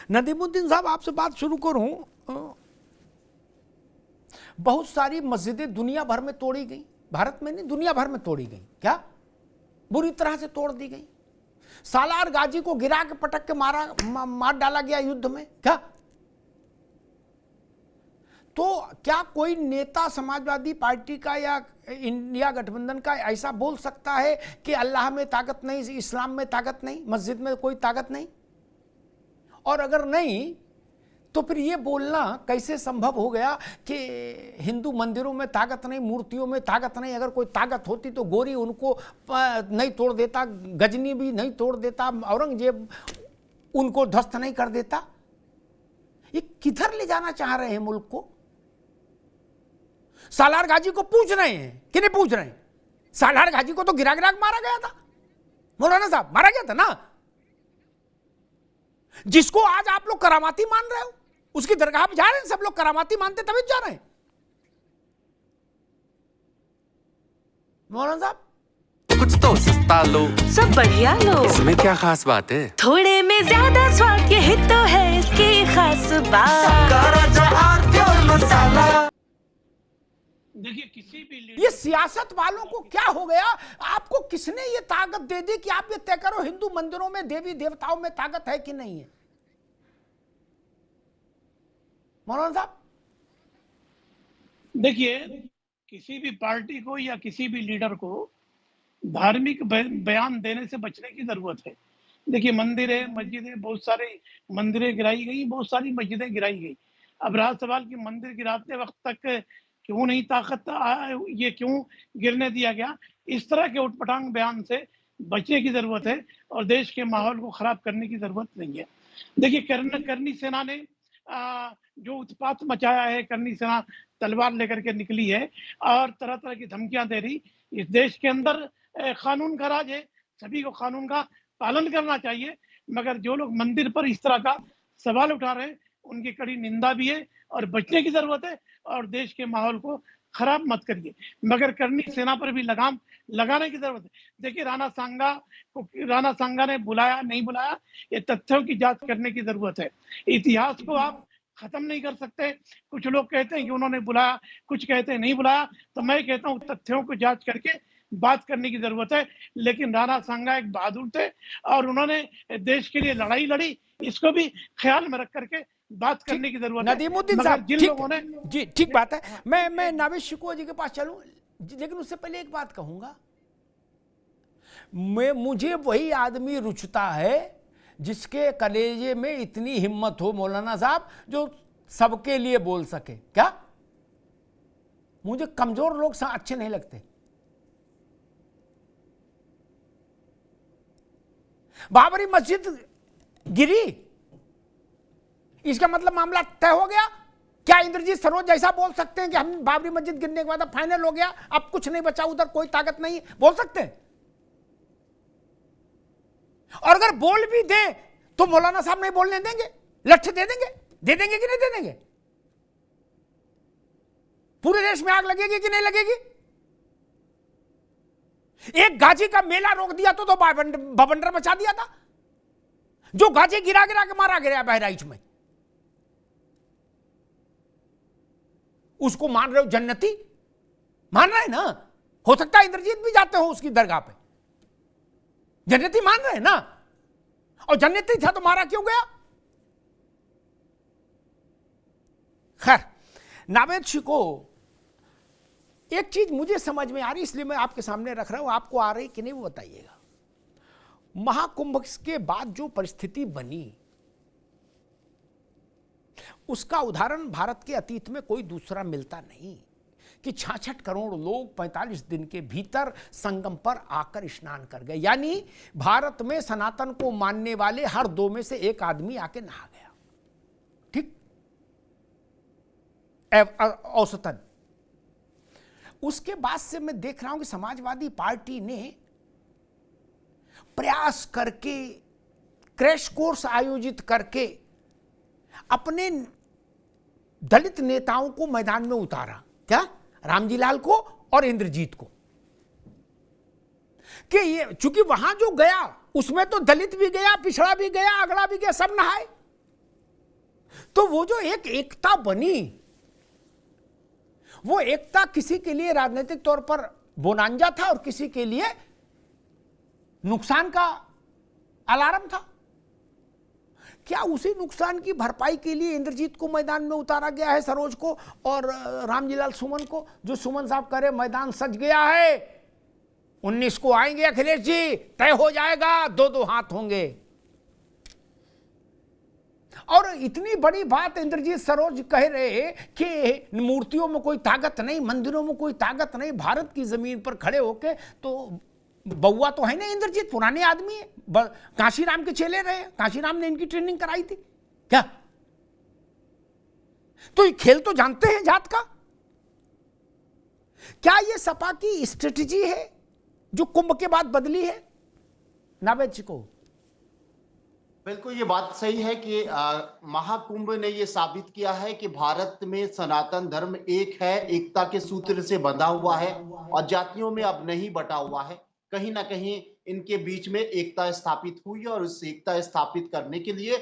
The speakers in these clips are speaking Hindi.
नदीमुद्दीन साहब, आपसे बात शुरू करूं। बहुत सारी मस्जिदें दुनिया भर में तोड़ी गई, भारत में नहीं दुनिया भर में तोड़ी गई, क्या बुरी तरह से तोड़ दी गई। सालार गाजी को गिरा के पटक के मार डाला गया युद्ध में, क्या? तो क्या कोई नेता समाजवादी पार्टी का या इंडिया गठबंधन का ऐसा बोल सकता है कि अल्लाह में ताकत नहीं, इस्लाम में ताकत नहीं, मस्जिद में कोई ताकत नहीं? और अगर नहीं तो फिर ये बोलना कैसे संभव हो गया कि हिंदू मंदिरों में ताकत नहीं, मूर्तियों में ताकत नहीं? अगर कोई ताकत होती तो गोरी उनको नहीं तोड़ देता, गजनी भी नहीं तोड़ देता, औरंगजेब उनको ध्वस्त नहीं कर देता। ये किधर ले जाना चाह रहे हैं मुल्क को? सालार गाजी को पूछ रहे हैं कि नहीं पूछ रहे हैं? सालार गाजी को तो गिरा गिरा के मारा गया था, मौलाना साहब, मारा गया था ना। जिसको आज आप लोग करामाती मान रहे हो, उसकी दरगाह पे जा रहे हैं, सब लोग करामाती मानते तभी जा रहे हैं। मौलाना साहब, कुछ तो सस्ता लो, सब बढ़िया लो, इसमें क्या खास बात है? थोड़े में ज्यादा स्वाद, यही तो है इसकी खास बात। मसाला। देखिए, किसी भी ये सियासत वालों को क्या हो गया? आपको किसने ये ताकत दे दी कि आप ये तय करो हिंदू मंदिरों में देवी देवताओं में ताकत है कि नहीं है? मौलाना साहब, देखिए, किसी भी पार्टी को या किसी भी लीडर को धार्मिक बयान देने से बचने की जरूरत है। देखिए, मंदिरें, मस्जिदें, बहुत सारे मंदिरें गिराई गई, बहुत सारी मस्जिदें गिराई गई। अब रहा सवाल कि मंदिर गिराते वक्त तक क्यों नहीं ताकत, ये क्यों गिरने दिया गया? इस तरह के उटपटांग बयान से बचने की जरूरत है और देश के माहौल को खराब करने की जरूरत नहीं है। देखिए, करनी सेना ने जो उत्पात मचाया है, करनी सेना तलवार लेकर के निकली है और तरह तरह की धमकियां दे रही। इस देश के अंदर कानून का राज है, सभी को कानून का पालन करना चाहिए, मगर जो लोग मंदिर पर इस तरह का सवाल उठा रहे हैं उनकी कड़ी निंदा भी है और बचने की जरूरत है और देश के माहौल को खराब मत करिए, मगर करनी सेना पर भी लगाम लगाने की जरूरत है। देखिए, राणा सांगा ने बुलाया नहीं बुलाया, ये तथ्यों की जांच करने की जरूरत है। इतिहास को आप खत्म नहीं कर सकते। कुछ लोग कहते हैं कि उन्होंने बुलाया, कुछ कहते हैं नहीं बुलाया, तो मैं कहता हूँ तथ्यों को जांच करके बात करने की जरूरत है। लेकिन राणा सांगा एक बहादुर थे और उन्होंने देश के लिए लड़ाई लड़ी, इसको भी ख्याल में रख करके बात करने की जरूरत है। नदीमुद्दीन साहब, जिन लोगों ने जी ठीक बात है। मैं नावेद शिको जी के पास चलूं, लेकिन उससे पहले एक बात कहूंगा। मुझे वही आदमी रुचता है जिसके कलेजे में इतनी हिम्मत हो मौलाना साहब, जो सबके लिए बोल सके। क्या? मुझे कमजोर लोग अच्छे नहीं लगते। बाबरी मस्जिद गिरी, इसका मतलब मामला तय हो गया? क्या इंद्रजीत सरोज जैसा बोल सकते हैं कि हम बाबरी मस्जिद गिरने के बाद अब फाइनल हो गया, अब कुछ नहीं बचा, उधर कोई ताकत नहीं, बोल सकते हैं? और अगर बोल भी दें तो मौलाना साहब नहीं बोलने देंगे, लठ दे देंगे? दे देंगे कि नहीं दे देंगे? पूरे देश में आग लगेगी कि नहीं लगेगी? एक गाजी का मेला रोक दिया तो बवंडर मचा दिया था। जो गाजी गिरा गिरा के मारा गया बहराइच में, उसको मान रहे हो जन्नती? मान रहे हैं ना? हो सकता है इंद्रजीत भी जाते हो उसकी दरगाह पे, जन्नती मान रहे हैं ना? और जन्नती था तो मारा क्यों गया? खैर, नावेद शिको, एक चीज मुझे समझ में आ रही, इसलिए मैं आपके सामने रख रहा हूं, आपको आ रही कि नहीं वो बताइएगा। महाकुंभ के बाद जो परिस्थिति बनी, उसका उदाहरण भारत के अतीत में कोई दूसरा मिलता नहीं कि 66 करोड़ लोग 45 दिन के भीतर संगम पर आकर स्नान कर गए। यानी भारत में सनातन को मानने वाले हर 2 में से 1 आदमी आके नहा गया, ठीक, औसतन। उसके बाद से मैं देख रहा हूं कि समाजवादी पार्टी ने प्रयास करके, क्रैश कोर्स आयोजित करके अपने दलित नेताओं को मैदान में उतारा। क्या? रामजी लाल को और इंद्रजीत को, कि ये चूंकि वहां जो गया उसमें तो दलित भी गया, पिछड़ा भी गया, अगड़ा भी गया, सब नहाए। तो वो जो एक एकता बनी, वो एकता किसी के लिए राजनीतिक तौर पर बोनांजा था और किसी के लिए नुकसान का अलार्म था। क्या उसी नुकसान की भरपाई के लिए इंद्रजीत को मैदान में उतारा गया है, सरोज को और रामजीलाल सुमन को? जो सुमन साहब करे मैदान सज गया है, 19 को आएंगे अखिलेश जी, तय हो जाएगा, 2-2 हाथ होंगे। और इतनी बड़ी बात इंद्रजीत सरोज कह रहे कि मूर्तियों में कोई ताकत नहीं, मंदिरों में कोई ताकत नहीं, भारत की जमीन पर खड़े होके, तो बउआ तो है ना इंद्रजीत, पुराने आदमी है, काशीराम के चेले रहे, काशीराम ने इनकी ट्रेनिंग कराई थी क्या? तो ये खेल तो जानते हैं जात का। क्या ये सपा की स्ट्रेटजी है जो कुंभ के बाद बदली है? नावेद जी को बिल्कुल ये बात सही है कि महाकुंभ ने ये साबित किया है कि भारत में सनातन धर्म एक है, एकता के सूत्र से बंधा हुआ है और जातियों में अब नहीं बटा हुआ है। कहीं ना कहीं इनके बीच में एकता स्थापित हुई और उस एकता स्थापित करने के लिए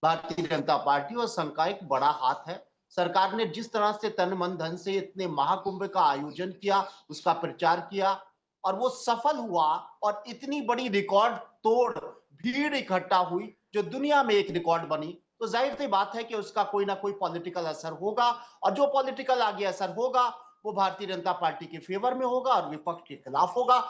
भारतीय जनता पार्टी और संघ का एक बड़ा हाथ है। सरकार ने जिस तरह से तन मन धन से इतने महाकुंभ का आयोजन किया, उसका प्रचार किया और वो सफल हुआ और इतनी बड़ी रिकॉर्ड तोड़ भीड़ इकट्ठा हुई जो दुनिया में एक रिकॉर्ड बनी, तो जाहिर सी बात है कि उसका कोई ना कोई पॉलिटिकल असर होगा और जो पॉलिटिकल आगे असर होगा वो भारतीय जनता पार्टी के फेवर में होगा और विपक्ष के खिलाफ होगा।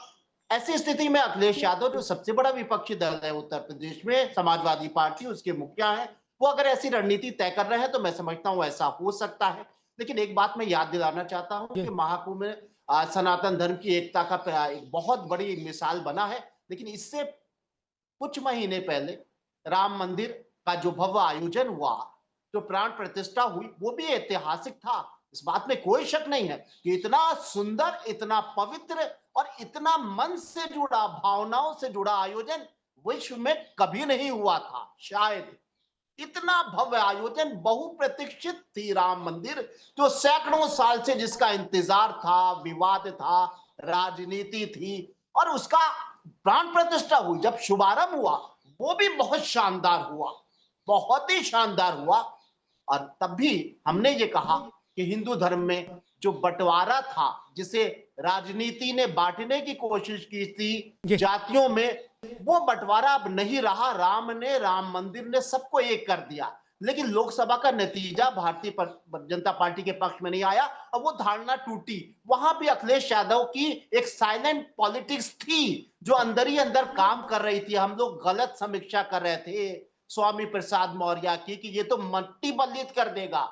ऐसी स्थिति में अखिलेश यादव जो सबसे बड़ा विपक्षी दल है उत्तर प्रदेश में, समाजवादी पार्टी उसके मुखिया है, वो अगर ऐसी रणनीति तय कर रहे हैं तो मैं समझता हूं ऐसा हो सकता है। लेकिन एक बात मैं याद दिलाना चाहता हूं कि महाकुंभ में सनातन धर्म की एकता का एक बहुत बड़ी मिसाल बना है। लेकिन इससे कुछ महीने पहले राम मंदिर का जो भव्य आयोजन हुआ, जो प्राण प्रतिष्ठा हुई, वो भी ऐतिहासिक था। इस बात में कोई शक नहीं है कि इतना सुंदर, इतना पवित्र और इतना मन से जुड़ा, भावनाओं से जुड़ा आयोजन विश्व में कभी नहीं हुआ था। शायद इतना भव्य आयोजन, बहुप्रतीक्षित थी राम मंदिर, जो सैकड़ों साल से जिसका इंतजार था, विवाद था, राजनीति थी और उसका प्राण प्रतिष्ठा हुई। जब शुभारंभ हुआ वो भी बहुत शानदार हुआ, बहुत ही शानदार हुआ। और तब भी हमने ये कहा कि हिंदू धर्म में जो बंटवारा था, जिसे राजनीति ने बांटने की कोशिश की थी जातियों में, वो बंटवारा अब नहीं रहा। राम ने, राम मंदिर ने सबको एक कर दिया। लेकिन लोकसभा का नतीजा भारतीय जनता पार्टी के पक्ष में नहीं आया और वो धारणा टूटी। वहां भी अखिलेश यादव की एक साइलेंट पॉलिटिक्स थी जो अंदर ही अंदर काम कर रही थी। हम लोग गलत समीक्षा कर रहे थे स्वामी प्रसाद मौर्य की कि ये तो मट्टी बलित कर देगा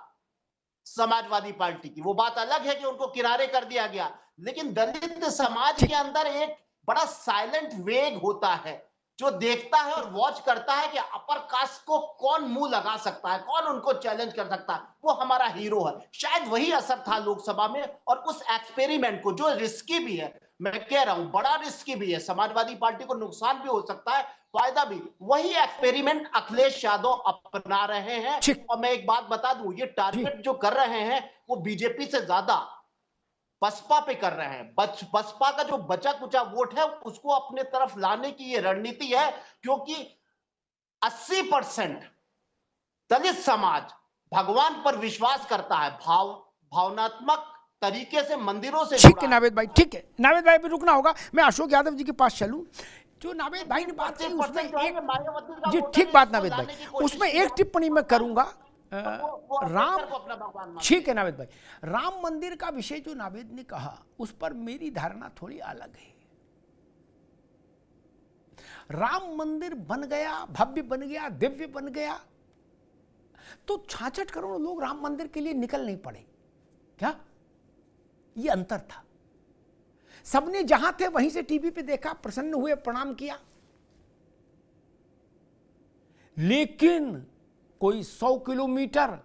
समाजवादी पार्टी की। वो बात अलग है कि उनको किनारे कर दिया गया, लेकिन दलित समाज के अंदर एक बड़ा साइलेंट वेग होता है जो देखता है और वॉच करता है कि अपर कास्ट को कौन मुंह लगा सकता है, कौन उनको चैलेंज कर सकता है, वो हमारा हीरो है। शायद वही असर था लोकसभा में। और उस एक्सपेरिमेंट को, जो रिस्की भी है, मैं कह रहा हूं बड़ा रिस्की भी है, समाजवादी पार्टी को नुकसान भी हो सकता है, फायदा भी, वही एक्सपेरिमेंट अखिलेश यादव अपना रहे हैं। और मैं एक बात बता दूं, ये टारगेट जो कर रहे हैं वो बीजेपी से ज्यादा बसपा पे कर रहे हैं। बसपा का जो बचा कुचा वोट है उसको अपने तरफ लाने की ये रणनीति है, क्योंकि 80% दलित समाज भगवान पर विश्वास करता है, भावनात्मक तरीके से मंदिरों से। ठीक है नावेद भाई, ठीक है नावेद भाई, भी रुकना होगा। मैं अशोक यादव जी के पास चलूं। जो नावेद भाई ने बात की उसमें एक, जी ठीक बात नावेद भाई, उसमें एक टिप्पणी मैं करूंगा। राम, ठीक है नावेद भाई, राम मंदिर का विषय जो नावेद ने कहा उस पर मेरी धारणा थोड़ी अलग है। राम मंदिर बन गया, भव्य बन गया, दिव्य बन गया, तो 66 करोड़ लोग राम मंदिर के लिए निकल नहीं पड़े क्या? ये अंतर था। सबने जहां थे वहीं से टीवी पे देखा, प्रसन्न हुए, प्रणाम किया। लेकिन कोई 100 किलोमीटर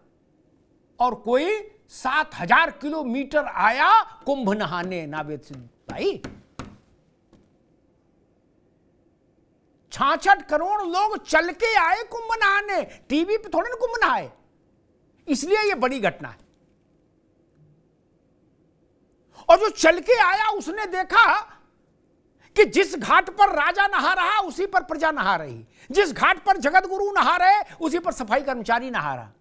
और कोई 7000 किलोमीटर आया कुंभ नहाने। नावेद सिंह भाई, 66 करोड़ लोग चल के आए कुंभ नहाने, टीवी पे थोड़े ना कुंभ नहाए। इसलिए यह बड़ी घटना है। और जो चल के आया उसने देखा कि जिस घाट पर राजा नहा रहा उसी पर प्रजा नहा रही, जिस घाट पर जगत गुरु नहा रहे उसी पर सफाई कर्मचारी नहा रहा।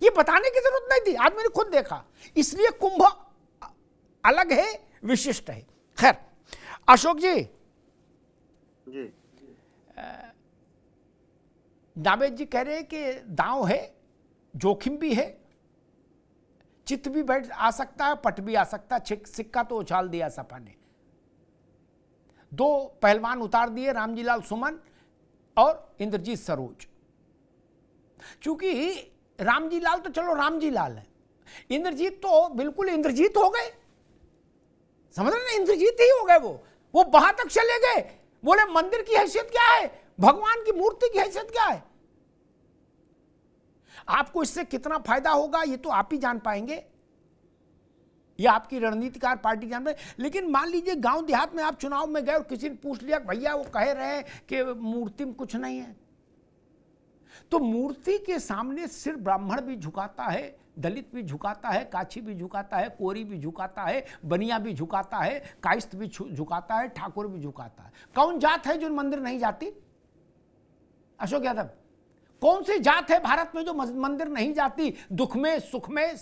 ये बताने की जरूरत नहीं थी, आज मैंने खुद देखा। इसलिए कुंभ अलग है, विशिष्ट है। खैर अशोक जी, नावेद जी कह रहे हैं कि दांव है, जोखिम भी है, चित्त भी बैठ आ सकता है, पट भी आ सकता है। सिक्का तो उछाल दिया सपा ने। 2 पहलवान उतार दिए, रामजीलाल सुमन और इंद्रजीत सरोज। क्योंकि रामजीलाल तो चलो रामजीलाल है, इंद्रजीत तो बिल्कुल इंद्रजीत हो गए, समझ रहे ना, इंद्रजीत ही हो गए। वो वहां तक चले गए, बोले मंदिर की हैसियत क्या है, भगवान की मूर्ति की हैसियत क्या है। आपको इससे कितना फायदा होगा ये तो आप ही जान पाएंगे, ये आपकी रणनीतिकार पार्टी जान पाए। लेकिन मान लीजिए गांव देहात में आप चुनाव में गए और किसी ने पूछ लिया भैया वो कह रहे हैं कि मूर्ति में कुछ नहीं है, तो मूर्ति के सामने सिर्फ ब्राह्मण भी झुकाता है, दलित भी झुकाता है, काछी भी झुकाता है, कोरी भी झुकाता है, बनिया भी झुकाता है, कायस्थ भी झुकाता है, ठाकुर भी झुकाता है। कौन जात है जो मंदिर नहीं जाती? अशोक यादव, कौन सी जात है भारत में जो मंदिर नहीं जाती? दुख में, सुख में,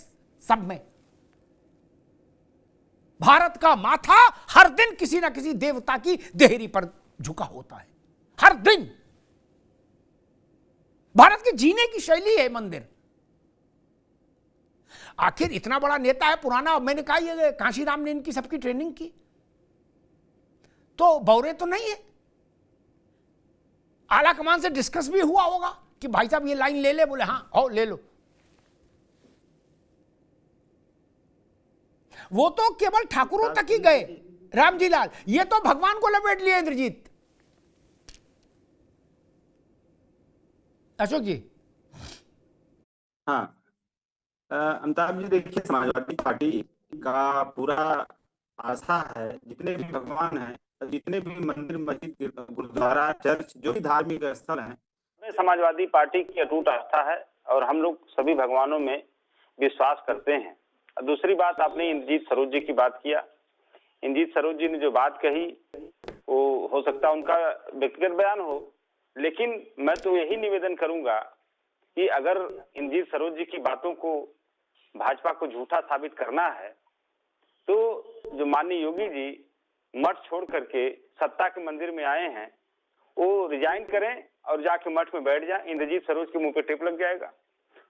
सब में। भारत का माथा हर दिन किसी ना किसी देवता की देहरी पर झुका होता है, हर दिन। भारत के जीने की शैली है मंदिर। आखिर इतना बड़ा नेता है, पुराना, मैंने कहा ये कांशीराम ने इनकी सबकी ट्रेनिंग की, तो बौरे तो नहीं है। आला कमान से डिस्कस भी हुआ होगा कि भाई साहब ये लाइन ले ले, बोले हाँ आओ ले लो। वो तो केवल ठाकुरों तक ही गए, रामजीलाल, ये तो भगवान को लपेट लिया इंद्रजीत। अशोक जी। हाँ, अमिताभ जी, देखिए समाजवादी पार्टी का पूरा आशा है, जितने भी भगवान हैं, जितने भी मंदिर, मस्जिद, गुरुद्वारा, चर्च, जो भी धार्मिक स्थल हैं, समाजवादी पार्टी की अटूट आस्था है और हम लोग सभी भगवानों में विश्वास करते हैं। दूसरी बात, आपने इंद्रजीत सरोज जी की बात किया। इंद्रजीत सरोज जी ने जो बात कही वो हो सकता है उनका व्यक्तिगत बयान हो, लेकिन मैं तो यही निवेदन करूंगा कि अगर इंद्रजीत सरोज जी की बातों को भाजपा को झूठा साबित करना है तो जो माननीय योगी जी मठ छोड़ करके सत्ता के मंदिर में आए हैं वो रिजाइन करें और जाके मठ में बैठ जाएं। इंद्रजीत सरोज के मुंह पे टेप लग जाएगा।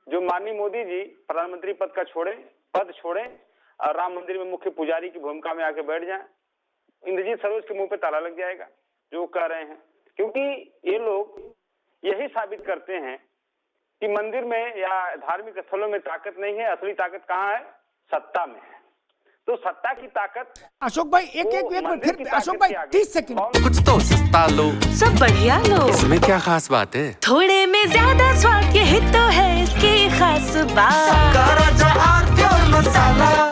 जो माननीय मोदी जी प्रधानमंत्री पद छोड़ें और राम मंदिर में मुख्य पुजारी की भूमिका में आके बैठ जाएं, इंद्रजीत सरोज के मुंह पे ताला लग जाएगा जो कह रहे हैं। क्योंकि ये लोग यही साबित करते हैं कि मंदिर में या धार्मिक स्थलों में ताकत नहीं है, असली ताकत कहाँ है? सत्ता में है। तो सत्ता की ताकत। अशोक भाई एक मिनट फिर, अशोक भाई 30 सेकंड। कुछ तो सस्ता लो, सब बढ़िया लो, इसमें क्या खास बात है? थोड़े में ज्यादा स्वाद, यही तो है इसकी खास बात।